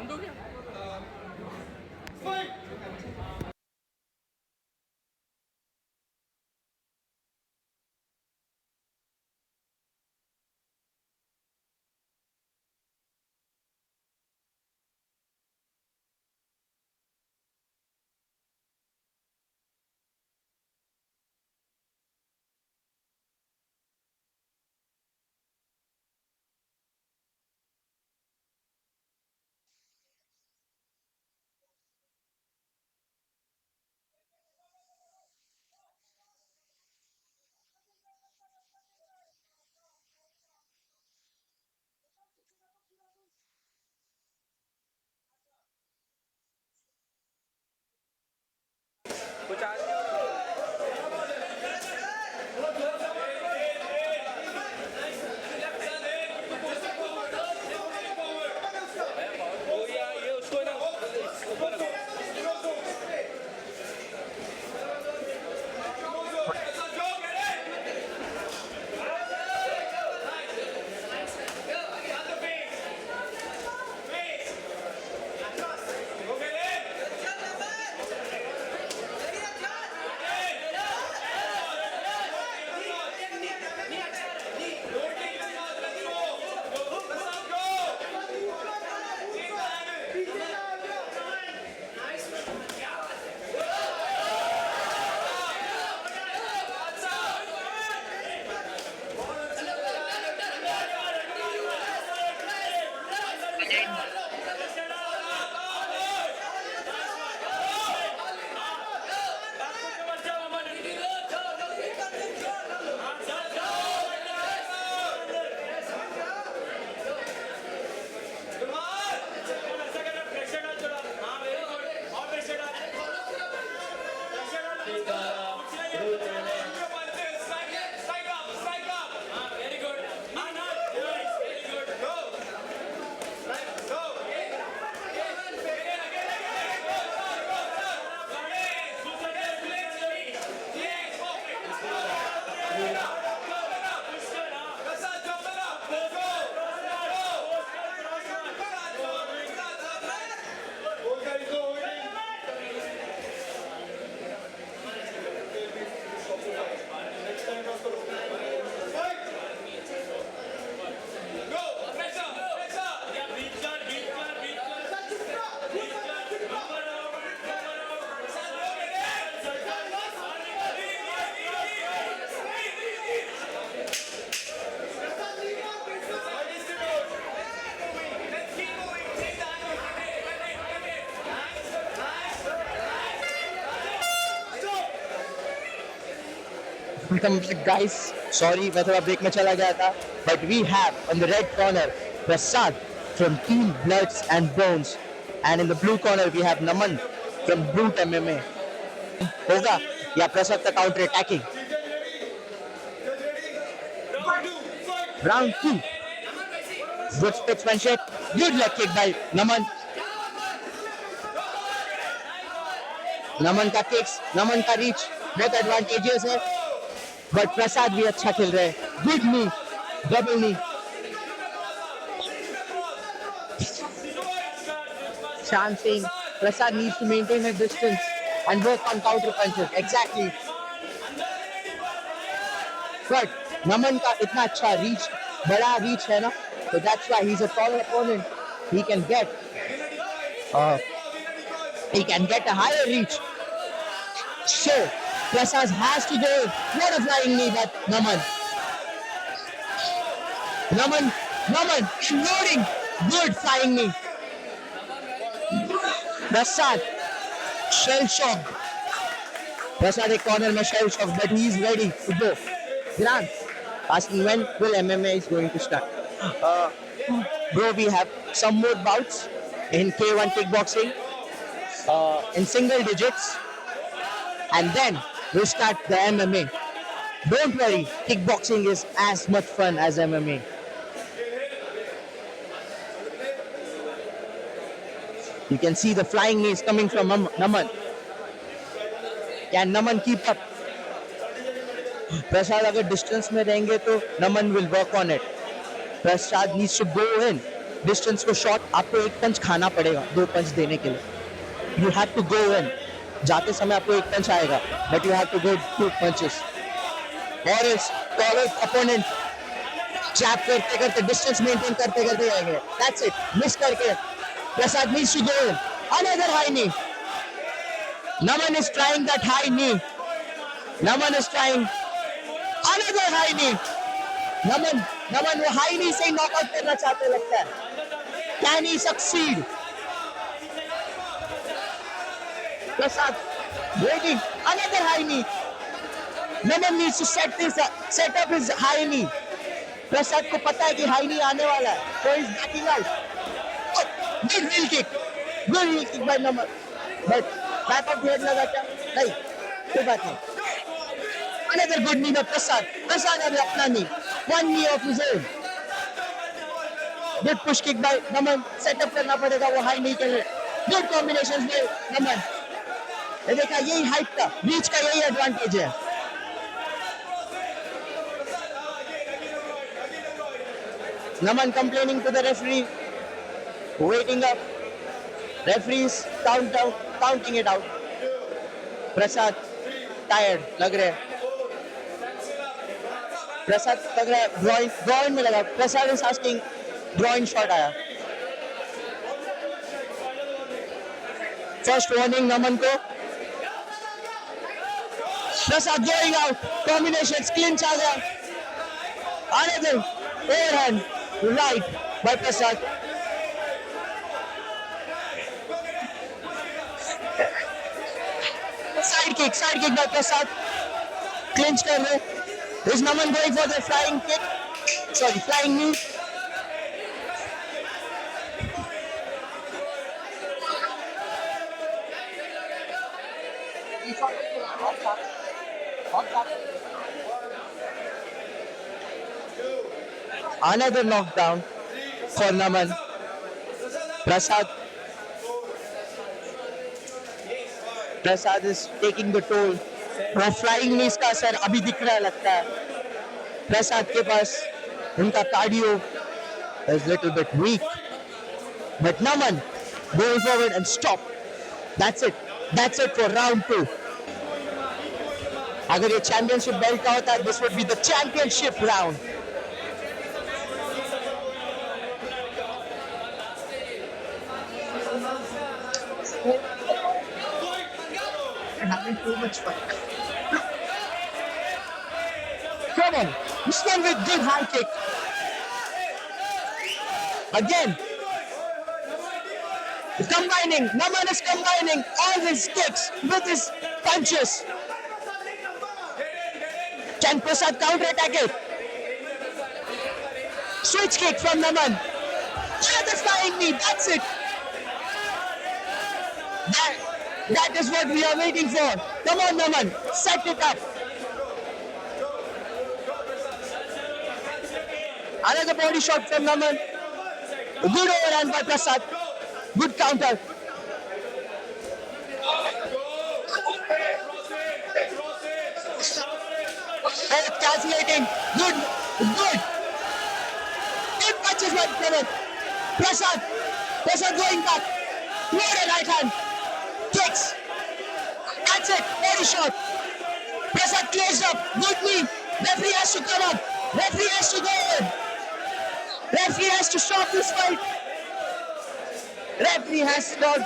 बंद हो गया। कुछ ये उसको ना ऊपर लगाओ। Guys, sorry मैं थोड़ा ब्रेक में चला गया था, but we have on the red corner Prasad from Team Bloods and Bones, and in the blue corner we have Naman from Brute MMA. होगा या प्रसाद का counter attacking? Round 2. Good sportsmanship, good leg kick by Naman. नमन का kicks, नमन का reach बहुत advantageous है, but प्रसाद भी अच्छा खेल रहे हैं. Good knee, double knee. Shan saying Prasad needs to maintain his distance and work on counter punches. Exactly. But Naman का इतना अच्छा रीच, बड़ा रीच है ना, so that's why he's a taller opponent. He can get a higher reach. So Prasad has to go. What a flying knee by Naman. Naman loading. Good flying knee. Prasad shell shocked. Prasad एक corner में shell shocked, but he is ready to go. Grant asking when will MMA is going to start. Bro, we have some more bouts in K1 kickboxing in single digits, and then we'll start the MMA. Don't worry, kickboxing is as much fun as MMA. You can see the flying knees coming from Naman. Can Naman keep up? Prasad अगर distance में रहेंगे तो Naman will work on it. Prasad needs to go in. Distance को short, आपको एक पंच खाना पड़ेगा 2 पंच देने के लिए. You have to go in. जाते समय आपको एक पंच आएगा, but you have to go 2 punches. और इस टॉलर अपोनेंट चैप करते करते, डिस्टेंस मेंटेन करते करते जाएंगे. That's it. मिस करके Prasad needs to go in. Another high knee. Naman is trying that high knee. Naman is trying another high knee. Naman वो high knee से नॉकआउट करना चाहते लगता है. Can he succeed? Prasad waiting. Another high knee. Naman needs to set up his high knee. प्रसाद को पता है कि हाई नी आने वाला है, so he's backing out. Oh, good heel kick. Good heel kick by Naman. But back of the head लगा क्या? नहीं, कोई बात नहीं. Another good knee by Prasad. Prasad अभी अपना knee. One knee of his own. Good push kick by Naman. Setup करना पड़ेगा वो हाई knee के लिए. Good combinations by Naman. ये देखा, यही हाइट का, रीच का यही एडवांटेज है. Naman complaining to the referee, waiting up. Referees counting it out. Prasad tired लग रहे हैं. प्रसाद लग रहा है groin में लगा. प्रसाद is asking, groin shot आया. First warning Naman को. Prasad going out. Combinations, clinch आ गया. Another overhand right by Prasad. Side kick by Prasad. Clinch कर रहे. Is Naman going for the flying kick? Sorry, flying knee. Another knockdown for Naman. Prasad is taking the toll. वो flying नीज का असर अभी दिख रहा लगता है. प्रसाद के पास उनका cardio is little bit weak. But Naman going forward and stop. That's it. That's it for round 2. अगर ये चैंपियनशिप बेल्ट का होता, this would be the championship round. Having too much fun. Come on, this one with good high kick. Again, combining. Naman is combining all his kicks with his punches. Can Prasad counter-attack it? Switch kick from Naman. Another flying knee. That's it. That is what we are waiting for. Come on, Naman. Set it up. Another body shot from Naman. Good overhand by Prasad. Good counter. And calculating. Good. Good punches by Naman. Prasad going back. Loaded right hand. Kicks. That's it. Body shot. Prasad closed up. Good knee. Referee has to come up. Referee has to go in. Referee has to stop this fight. Referee has to knock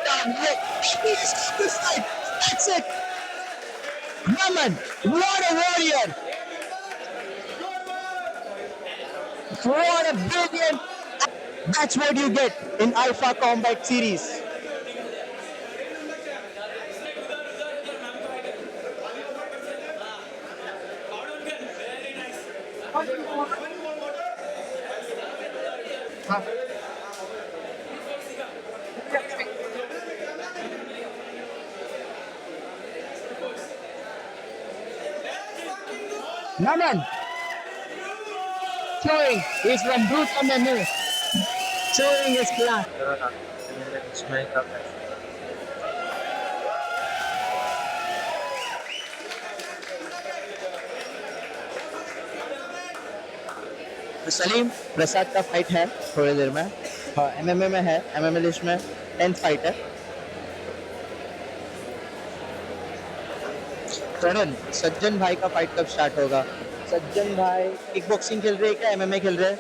down. Referee has to stop this fight. That's it. Naman, what a warrior. What a brilliant. That's what you get in Alpha Combat Series. Naman showing is from Bruce MMA, showing his class. तो सलीम प्रसाद का fight है थोड़ी देर में। हाँ, MMA में है, MMA list में 10th fight है। तुरंत सज्जन भाई का फाइट कब स्टार्ट होगा? सज्जन भाई किक बॉक्सिंग खेल रहे हैं क्या एमएमए खेल रहे हैं?